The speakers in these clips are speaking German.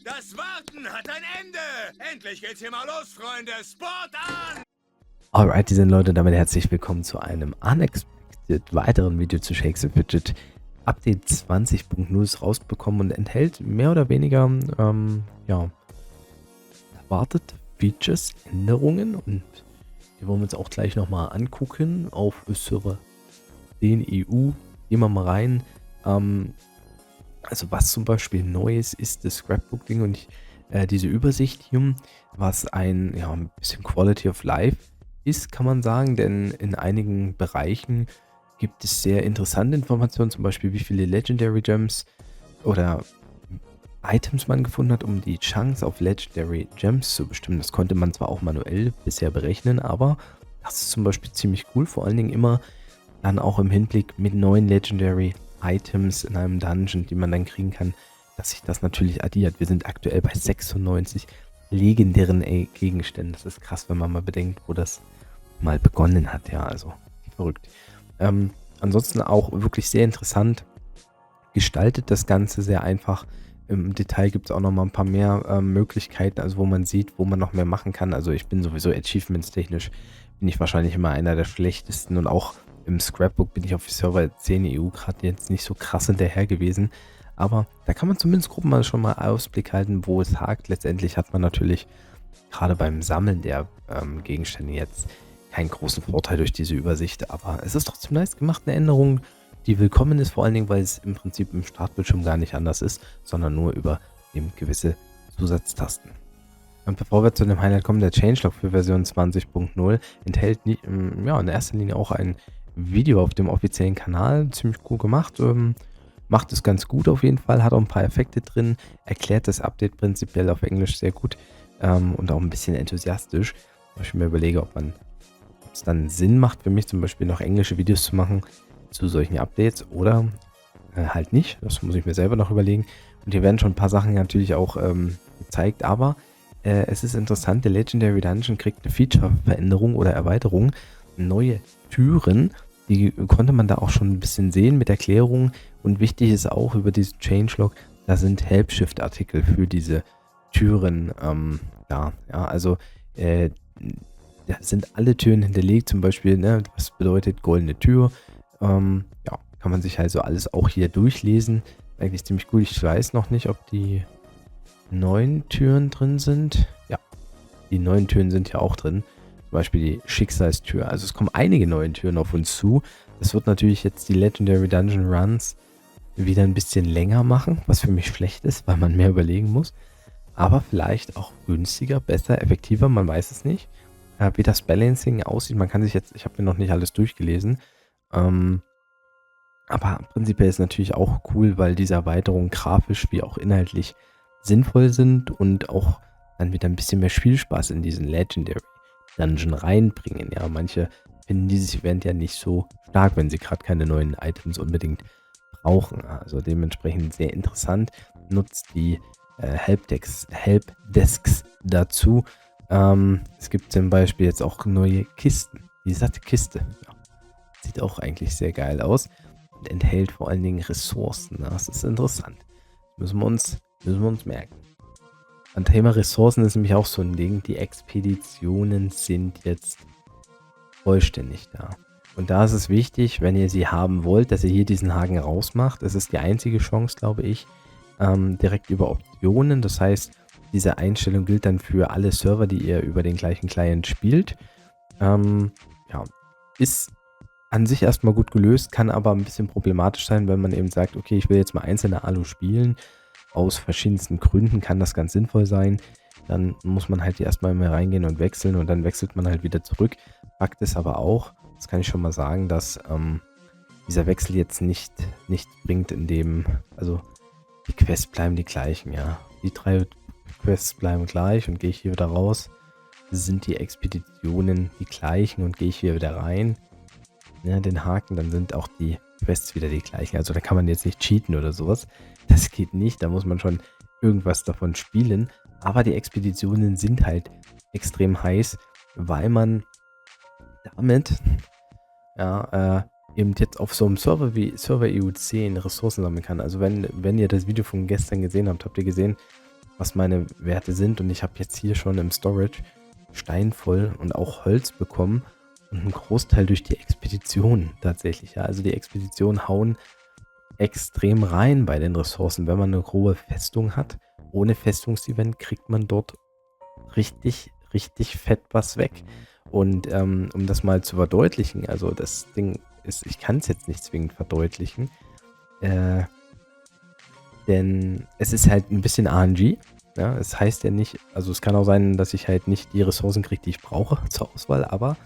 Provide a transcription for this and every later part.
Das Warten hat ein Ende. Endlich geht's hier mal los, Freunde. Sport an! Alright, diese Leute, damit herzlich willkommen zu einem unexpected weiteren Video zu Shakes a Fidget. Update 20.0 ist rausbekommen und enthält mehr oder weniger erwartet Features, Änderungen, und die wollen wir uns auch gleich nochmal angucken auf Server 10 EU. Gehen wir mal rein. Also was zum Beispiel Neues ist das Scrapbook-Ding und diese Übersicht hier, was ein bisschen Quality of Life ist, kann man sagen, denn in einigen Bereichen gibt es sehr interessante Informationen, zum Beispiel wie viele Legendary Gems oder Items man gefunden hat, um die Chance auf Legendary Gems zu bestimmen. Das konnte man zwar auch manuell bisher berechnen, aber das ist zum Beispiel ziemlich cool, vor allen Dingen immer dann auch im Hinblick mit neuen Legendary Items in einem Dungeon, die man dann kriegen kann, dass sich das natürlich addiert. Wir sind aktuell bei 96 legendären Gegenständen. Das ist krass, wenn man mal bedenkt, wo das mal begonnen hat. Ja, also verrückt. Ansonsten auch wirklich sehr interessant gestaltet das Ganze, sehr einfach. Im Detail gibt es auch noch mal ein paar mehr Möglichkeiten, also wo man sieht, wo man noch mehr machen kann. Also ich bin sowieso achievements-technisch, bin ich wahrscheinlich immer einer der schlechtesten, und auch im Scrapbook bin ich auf Server 10 EU gerade jetzt nicht so krass hinterher gewesen. Aber da kann man zumindest grob mal schon mal Ausblick halten, wo es hakt. Letztendlich hat man natürlich gerade beim Sammeln der Gegenstände jetzt keinen großen Vorteil durch diese Übersicht. Aber es ist trotzdem nice gemacht, eine Änderung, die willkommen ist, vor allen Dingen, weil es im Prinzip im Startbildschirm gar nicht anders ist, sondern nur über eben gewisse Zusatztasten. Und bevor wir zu dem Highlight kommen, der Changelog für Version 20.0 enthält in erster Linie auch ein Video auf dem offiziellen Kanal, ziemlich cool gemacht, macht es ganz gut auf jeden Fall, hat auch ein paar Effekte drin, erklärt das Update prinzipiell auf Englisch sehr gut und auch ein bisschen enthusiastisch. Ich mir überlege, ob es dann Sinn macht für mich zum Beispiel noch englische Videos zu machen zu solchen Updates oder halt nicht, das muss ich mir selber noch überlegen. Und hier werden schon ein paar Sachen natürlich auch gezeigt, aber es ist interessant, der Legendary Dungeon kriegt eine Feature-Veränderung oder Erweiterung, neue Türen. Die konnte man da auch schon ein bisschen sehen mit Erklärungen, und wichtig ist auch über diesen Changelog, da sind Help-Shift-Artikel für diese Türen also da sind alle Türen hinterlegt, zum Beispiel, was bedeutet goldene Tür, kann man sich also alles auch hier durchlesen, eigentlich ziemlich gut. Ich weiß noch nicht, ob die neuen Türen drin sind. Ja, die neuen Türen sind ja auch drin. Zum Beispiel die Schicksalstür. Also es kommen einige neue Türen auf uns zu. Das wird natürlich jetzt die Legendary Dungeon Runs wieder ein bisschen länger machen, was für mich schlecht ist, weil man mehr überlegen muss. Aber vielleicht auch günstiger, besser, effektiver, man weiß es nicht. Wie das Balancing aussieht, man kann sich jetzt, ich habe mir noch nicht alles durchgelesen, aber prinzipiell ist natürlich auch cool, weil diese Erweiterungen grafisch wie auch inhaltlich sinnvoll sind und auch dann wieder ein bisschen mehr Spielspaß in diesen Legendary Dungeon reinbringen. Ja, manche finden dieses Event ja nicht so stark, wenn sie gerade keine neuen Items unbedingt brauchen. Also dementsprechend sehr interessant. Nutzt die Helpdesks dazu. Es gibt zum Beispiel jetzt auch neue Kisten. Die satte Kiste. Ja, sieht auch eigentlich sehr geil aus und enthält vor allen Dingen Ressourcen. Das ist interessant. Müssen wir uns merken. Ein Thema Ressourcen ist nämlich auch so ein Ding. Die Expeditionen sind jetzt vollständig da. Und da ist es wichtig, wenn ihr sie haben wollt, dass ihr hier diesen Haken rausmacht. Das ist die einzige Chance, glaube ich, direkt über Optionen. Das heißt, diese Einstellung gilt dann für alle Server, die ihr über den gleichen Client spielt. Ist an sich erstmal gut gelöst, kann aber ein bisschen problematisch sein, wenn man eben sagt, okay, ich will jetzt mal einzelne Alu spielen. Aus verschiedensten Gründen kann das ganz sinnvoll sein. Dann muss man halt erstmal mal reingehen und wechseln, und dann wechselt man halt wieder zurück. Fakt ist aber auch, das kann ich schon mal sagen, dass dieser Wechsel jetzt nicht bringt, also die Quests bleiben die gleichen, ja. Die 3 Quests bleiben gleich, und gehe ich hier wieder raus, sind die Expeditionen die gleichen, und gehe ich hier wieder rein, den Haken, dann sind auch die Quests wieder die gleichen. Also da kann man jetzt nicht cheaten oder sowas. Das geht nicht, da muss man schon irgendwas davon spielen. Aber die Expeditionen sind halt extrem heiß, weil man damit eben jetzt auf so einem Server wie Server EU10 Ressourcen sammeln kann. Also wenn ihr das Video von gestern gesehen habt, habt ihr gesehen, was meine Werte sind. Und ich habe jetzt hier schon im Storage Stein voll und auch Holz bekommen. Und einen Großteil durch die Expedition tatsächlich. Ja. Also die Expeditionen hauen extrem rein bei den Ressourcen. Wenn man eine grobe Festung hat, ohne Festungsevent kriegt man dort richtig, richtig fett was weg. Und um das mal zu verdeutlichen, also das Ding ist, ich kann es jetzt nicht zwingend verdeutlichen, denn es ist halt ein bisschen RNG. Ja, es heißt ja nicht, also es kann auch sein, dass ich halt nicht die Ressourcen kriege, die ich brauche zur Auswahl, aber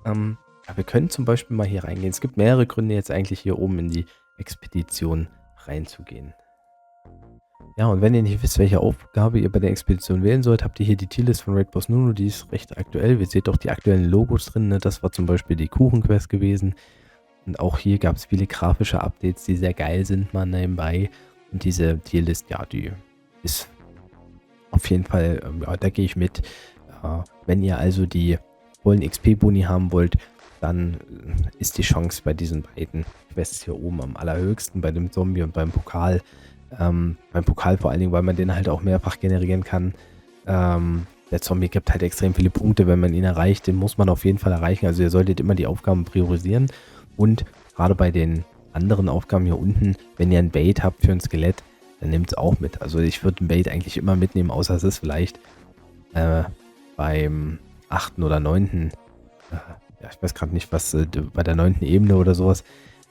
ja, wir können zum Beispiel mal hier reingehen. Es gibt mehrere Gründe, jetzt eigentlich hier oben in die Expedition reinzugehen. Ja, und wenn ihr nicht wisst, welche Aufgabe ihr bei der Expedition wählen sollt, habt ihr hier die Tierlist von Raid Boss Nunu, die ist recht aktuell. Ihr seht auch die aktuellen Logos drin, ne? Das war zum Beispiel die Kuchenquest gewesen. Und auch hier gab es viele grafische Updates, die sehr geil sind, mal nebenbei. Und diese Tierlist, ja, die ist auf jeden Fall, ja, da gehe ich mit. Wenn ihr also die vollen XP-Boni haben wollt, dann ist die Chance bei diesen beiden Quests hier oben am allerhöchsten, bei dem Zombie und beim Pokal. Beim Pokal vor allen Dingen, weil man den halt auch mehrfach generieren kann. Der Zombie gibt halt extrem viele Punkte, wenn man ihn erreicht. Den muss man auf jeden Fall erreichen. Also ihr solltet immer die Aufgaben priorisieren. Und gerade bei den anderen Aufgaben hier unten, wenn ihr ein Bait habt für ein Skelett, dann nehmt es auch mit. Also ich würde ein Bait eigentlich immer mitnehmen, außer es ist vielleicht beim 8. oder 9. Ja, ich weiß gerade nicht, was bei der 9. Ebene oder sowas.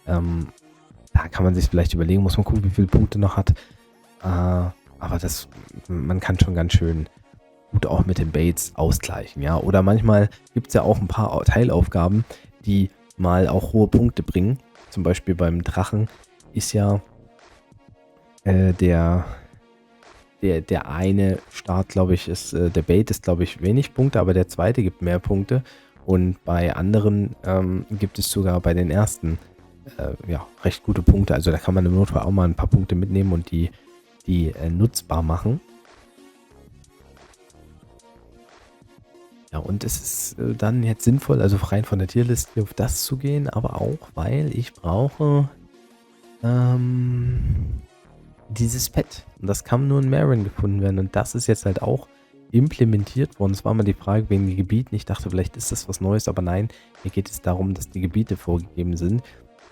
Da kann man sich vielleicht überlegen, muss man gucken, wie viele Punkte noch hat. Aber man kann schon ganz schön gut auch mit den Baits ausgleichen, ja. Oder manchmal gibt es ja auch ein paar Teilaufgaben, die mal auch hohe Punkte bringen. Zum Beispiel beim Drachen ist ja der eine Start, glaube ich, ist der Bait ist, glaube ich, wenig Punkte, aber der zweite gibt mehr Punkte. Und bei anderen gibt es sogar bei den ersten ja, recht gute Punkte. Also da kann man im Notfall auch mal ein paar Punkte mitnehmen und die nutzbar machen. Ja, und es ist dann jetzt sinnvoll, also rein von der Tierlist hier auf das zu gehen, aber auch, weil ich brauche dieses Pet. Und das kann nur in Marin gefunden werden. Und das ist jetzt halt auch implementiert worden. Es war mal die Frage wegen den Gebieten. Ich dachte, vielleicht ist das was Neues, aber nein, hier geht es darum, dass die Gebiete vorgegeben sind,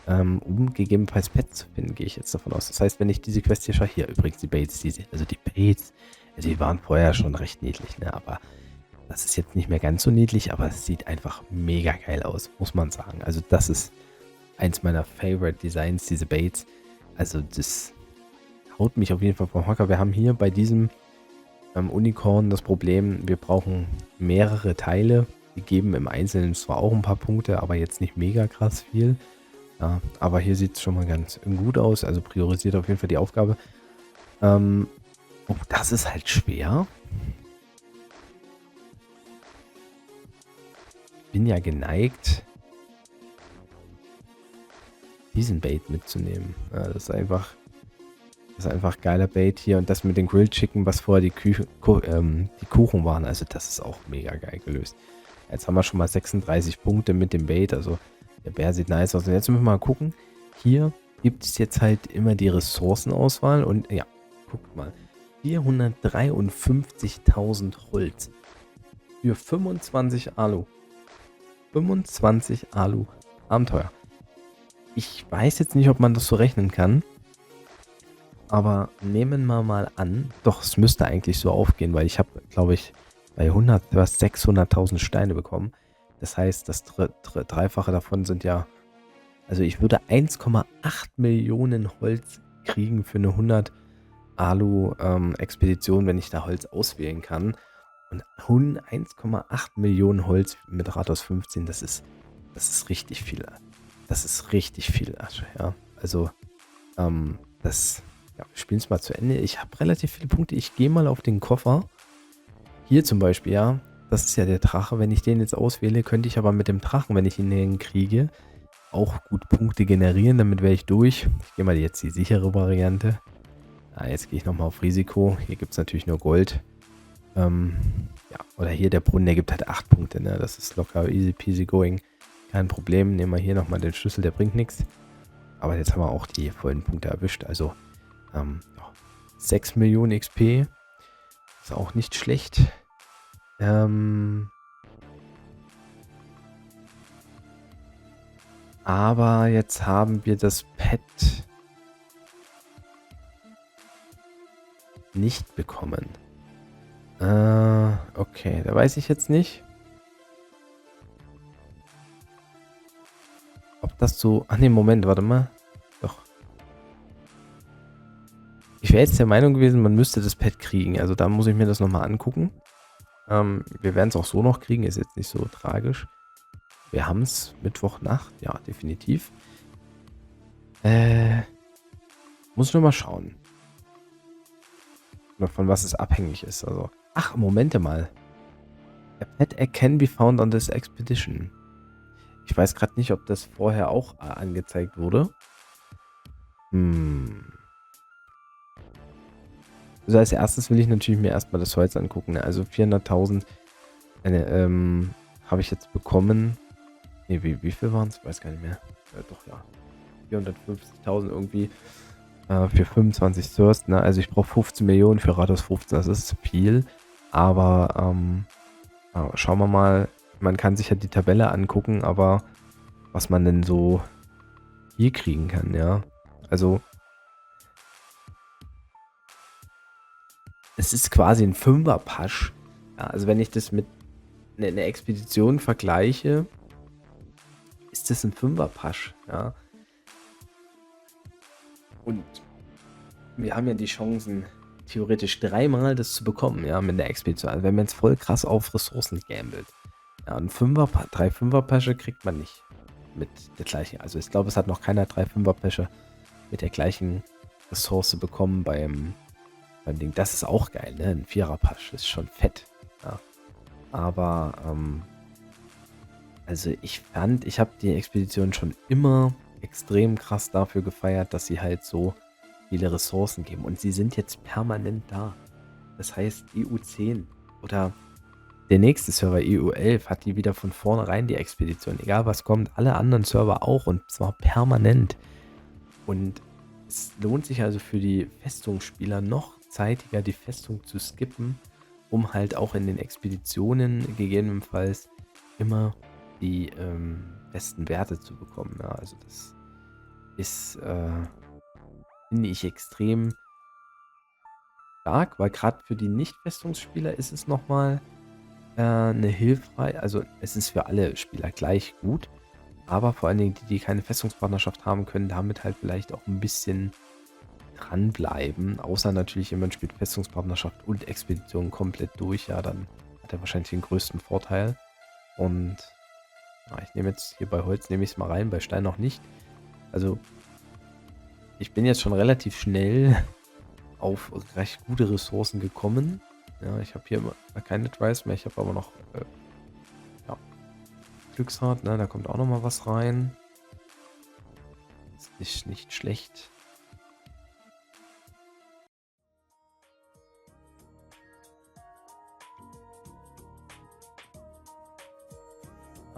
um gegebenenfalls Pets zu finden, gehe ich jetzt davon aus. Das heißt, wenn ich diese Quest hier schaue, hier übrigens die Baits, die Baits, die waren vorher schon recht niedlich, ne? Aber das ist jetzt nicht mehr ganz so niedlich, aber es sieht einfach mega geil aus, muss man sagen. Also das ist eins meiner Favorite Designs, diese Baits. Also das haut mich auf jeden Fall vom Hocker. Wir haben hier bei diesem Unicorn das Problem, wir brauchen mehrere Teile. Die geben im Einzelnen zwar auch ein paar Punkte, aber jetzt nicht mega krass viel. Ja, aber hier sieht es schon mal ganz gut aus. Also priorisiert auf jeden Fall die Aufgabe. Oh, das ist halt schwer. Ich bin ja geneigt, diesen Bait mitzunehmen. Ja, das ist einfach geiler Bait hier. Und das mit den Grilled Chicken, was vorher die Kuchen waren. Also das ist auch mega geil gelöst. Jetzt haben wir schon mal 36 Punkte mit dem Bait. Also der Bär sieht nice aus. Und jetzt müssen wir mal gucken. Hier gibt es jetzt halt immer die Ressourcenauswahl. Und ja, guckt mal. 453.000 Holz. Für 25 Alu. 25 Alu. Abenteuer. Ich weiß jetzt nicht, ob man das so rechnen kann. Aber nehmen wir mal an. Doch, es müsste eigentlich so aufgehen, weil ich habe, glaube ich, bei 100 fast 600.000 Steine bekommen. Das heißt, das Dreifache davon sind ja... Also ich würde 1,8 Millionen Holz kriegen für eine 100 Alu-Expedition, wenn ich da Holz auswählen kann. Und 1,8 Millionen Holz mit Rathaus 15, das ist richtig viel. Das ist richtig viel Asche, ja. Also, ja, wir spielen es mal zu Ende. Ich habe relativ viele Punkte. Ich gehe mal auf den Koffer. Hier zum Beispiel, ja. Das ist ja der Drache. Wenn ich den jetzt auswähle, könnte ich aber mit dem Drachen, wenn ich ihn kriege, auch gut Punkte generieren. Damit wäre ich durch. Ich gehe mal jetzt die sichere Variante. Jetzt gehe ich nochmal auf Risiko. Hier gibt es natürlich nur Gold. Ja, oder hier der Brunnen, der gibt halt 8 Punkte. Ne? Das ist locker easy peasy going. Kein Problem. Nehmen wir hier nochmal den Schlüssel, der bringt nichts. Aber jetzt haben wir auch die vollen Punkte erwischt. Also 6 Millionen XP. Ist auch nicht schlecht. Aber jetzt haben wir das Pad nicht bekommen. Okay, da weiß ich jetzt nicht, ob das so... Ach ne, Moment, warte mal. Doch. Ich wäre jetzt der Meinung gewesen, man müsste das Pad kriegen. Also da muss ich mir das nochmal angucken. Wir werden es auch so noch kriegen, ist jetzt nicht so tragisch. Wir haben es Mittwochnacht, ja, definitiv. Muss ich nur mal schauen. Von was es abhängig ist. Also. Ach, Momente mal. A pet egg can be found on this expedition. Ich weiß gerade nicht, ob das vorher auch angezeigt wurde. Also als erstes will ich natürlich mir erstmal das Holz angucken. Ne? Also 400.000 habe ich jetzt bekommen. Ne, wie viel waren es? Weiß gar nicht mehr. Doch, ja. 450.000 irgendwie für 25 Thirst. Ne? Also ich brauche 15 Millionen für Rathaus 15. Das ist viel. Aber schauen wir mal. Man kann sich ja die Tabelle angucken, aber was man denn so hier kriegen kann, ja. Also es ist quasi ein Fünfer-Pasch. Ja, also wenn ich das mit einer Expedition vergleiche, ist das ein Fünfer-Pasch, ja. Und wir haben ja die Chancen, theoretisch 3-mal das zu bekommen, ja, mit einer Expedition. Also wenn man jetzt voll krass auf Ressourcen gambelt. Ja, ein 3 Fünfer-Pasche kriegt man nicht mit der gleichen. Also ich glaube, es hat noch keiner 3 Fünfer-Pasche mit der gleichen Ressource bekommen beim Ding. Das ist auch geil, ne? Ein 4er-Pasch ist schon fett. Ja. Aber, also ich habe die Expedition schon immer extrem krass dafür gefeiert, dass sie halt so viele Ressourcen geben. Und sie sind jetzt permanent da. Das heißt, EU10 oder der nächste Server, EU11, hat die wieder von vornherein, die Expedition. Egal was kommt, alle anderen Server auch und zwar permanent. Und es lohnt sich also für die Festungsspieler noch zeitiger die Festung zu skippen, um halt auch in den Expeditionen gegebenenfalls immer die besten Werte zu bekommen. Ja, also das ist, finde ich, extrem stark, weil gerade für die Nicht-Festungsspieler ist es nochmal eine hilfreich, also es ist für alle Spieler gleich gut, aber vor allen Dingen die, die keine Festungspartnerschaft haben, können damit halt vielleicht auch ein bisschen dranbleiben, außer natürlich jemand spielt Festungspartnerschaft und Expedition komplett durch, ja, dann hat er wahrscheinlich den größten Vorteil. Und ja, ich nehme jetzt hier bei Holz, nehme ich es mal rein, bei Stein noch nicht. Also ich bin jetzt schon relativ schnell auf recht gute Ressourcen gekommen. Ja, ich habe hier keine Tries mehr, ich habe aber noch ja, Glücksrad, ne, da kommt auch noch mal was rein. Das ist nicht schlecht.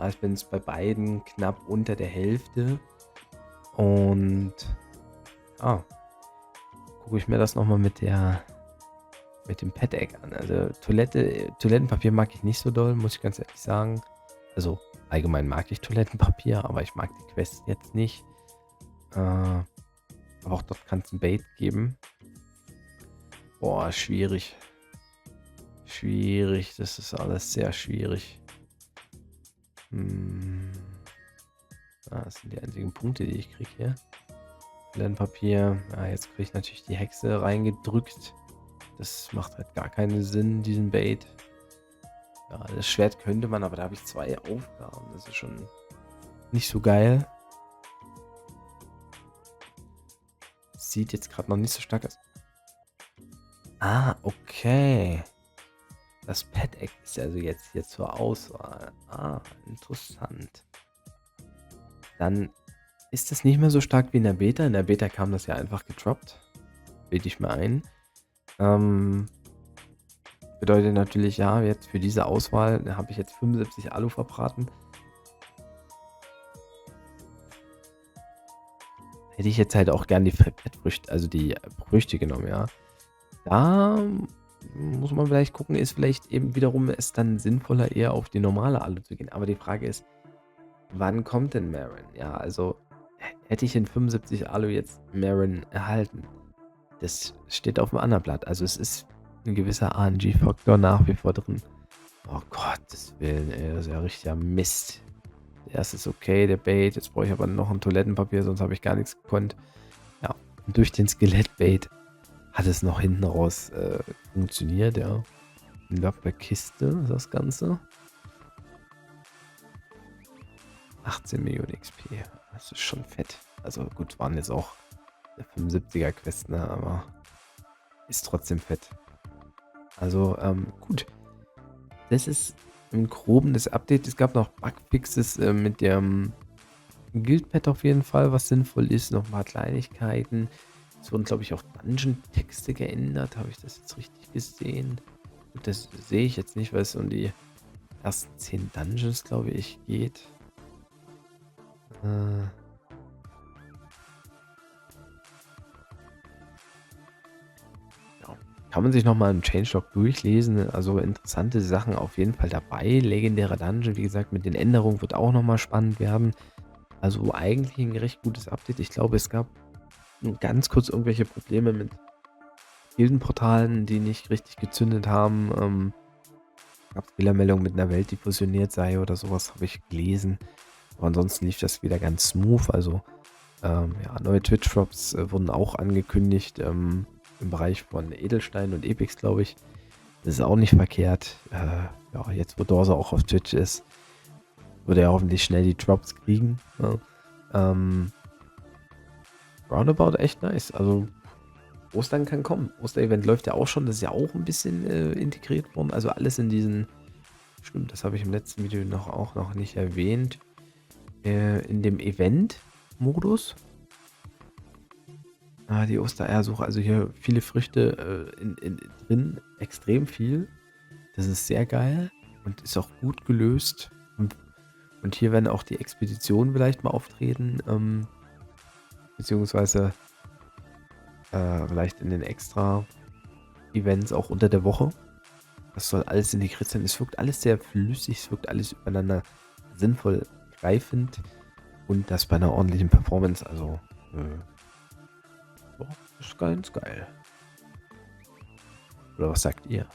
Ich bin jetzt bei beiden knapp unter der Hälfte. Und ja, gucke ich mir das nochmal mit dem Pad-Egg an. Also Toilettenpapier mag ich nicht so doll, muss ich ganz ehrlich sagen. Also allgemein mag ich Toilettenpapier, aber ich mag die Quest jetzt nicht. Aber auch dort kann es ein Bait geben. Boah, schwierig. Schwierig, das ist alles sehr schwierig. Das sind die einzigen Punkte, die ich kriege hier. Toilettenpapier. Ja, jetzt kriege ich natürlich die Hexe reingedrückt. Das macht halt gar keinen Sinn, diesen Bait. Ja, das Schwert könnte man, aber da habe ich 2 Aufgaben. Das ist schon nicht so geil. Sieht jetzt gerade noch nicht so stark aus. Ah, okay. Das Pad-Egg ist also jetzt hier zur Auswahl. Ah, interessant. Dann ist das nicht mehr so stark wie in der Beta. In der Beta kam das ja einfach gedroppt. Bilde ich mir ein. Bedeutet natürlich, ja, jetzt für diese Auswahl habe ich jetzt 75 Alu verbraten. Hätte ich jetzt halt auch gern die Fettfrüchte, also die Früchte genommen, ja. Da muss man vielleicht gucken, ist vielleicht eben wiederum es dann sinnvoller, eher auf die normale Alu zu gehen. Aber die Frage ist, wann kommt denn Marin? Ja, also hätte ich in 75 Alu jetzt Marin erhalten, das steht auf dem anderen Blatt. Also es ist ein gewisser RNG-Faktor nach wie vor drin. Oh Gottes Willen, ey, das ist ja richtiger Mist. Der erste ist okay, der Bait. Jetzt brauche ich aber noch ein Toilettenpapier, sonst habe ich gar nichts gekonnt. Ja, und durch den Skelettbait hat es noch hinten raus funktioniert, ja. Ein Lock per Kiste ist das Ganze. 18 Millionen XP. Das ist schon fett. Also gut, waren jetzt auch 75er Quest, ne, aber ist trotzdem fett. Also, gut. Das ist im Groben das Update. Es gab noch Bugfixes mit dem Guild-Pad auf jeden Fall, was sinnvoll ist. Noch ein paar Kleinigkeiten. Es wurden, glaube ich, auch Dungeon-Texte geändert. Habe ich das jetzt richtig gesehen? Gut, das sehe ich jetzt nicht, weil es um die ersten 10 Dungeons, glaube ich, geht. Ja. Kann man sich nochmal im Changelog durchlesen. Also interessante Sachen auf jeden Fall dabei. Legendäre Dungeon, wie gesagt, mit den Änderungen wird auch nochmal spannend werden. Also eigentlich ein recht gutes Update. Ich glaube, es gab nur ganz kurz irgendwelche Probleme mit Gildenportalen, die nicht richtig gezündet haben. Gab es Fehlermeldungen mit einer Welt, die fusioniert sei oder sowas, habe ich gelesen. Aber ansonsten lief das wieder ganz smooth. Also ja, neue Twitch-Drops wurden auch angekündigt im Bereich von Edelstein und Epix, glaube ich. Das ist auch nicht verkehrt. Ja, jetzt wo Dorsa auch auf Twitch ist, wird er hoffentlich schnell die Drops kriegen. Ja. Roundabout echt nice. Also Ostern kann kommen. Osterevent läuft ja auch schon. Das ist ja auch ein bisschen integriert worden. Also alles in diesen... Stimmt, das habe ich im letzten Video auch noch nicht erwähnt. In dem Event-Modus. Die Ostereiersuche. Also hier viele Früchte drin. Extrem viel. Das ist sehr geil. Und ist auch gut gelöst. Und hier werden auch die Expeditionen vielleicht mal auftreten. Beziehungsweise vielleicht in den extra Events auch unter der Woche. Das soll alles integriert sein. Es wirkt alles sehr flüssig, es wirkt alles übereinander sinnvoll greifend und das bei einer ordentlichen Performance. Also, ja, ist ganz geil. Oder was sagt ihr?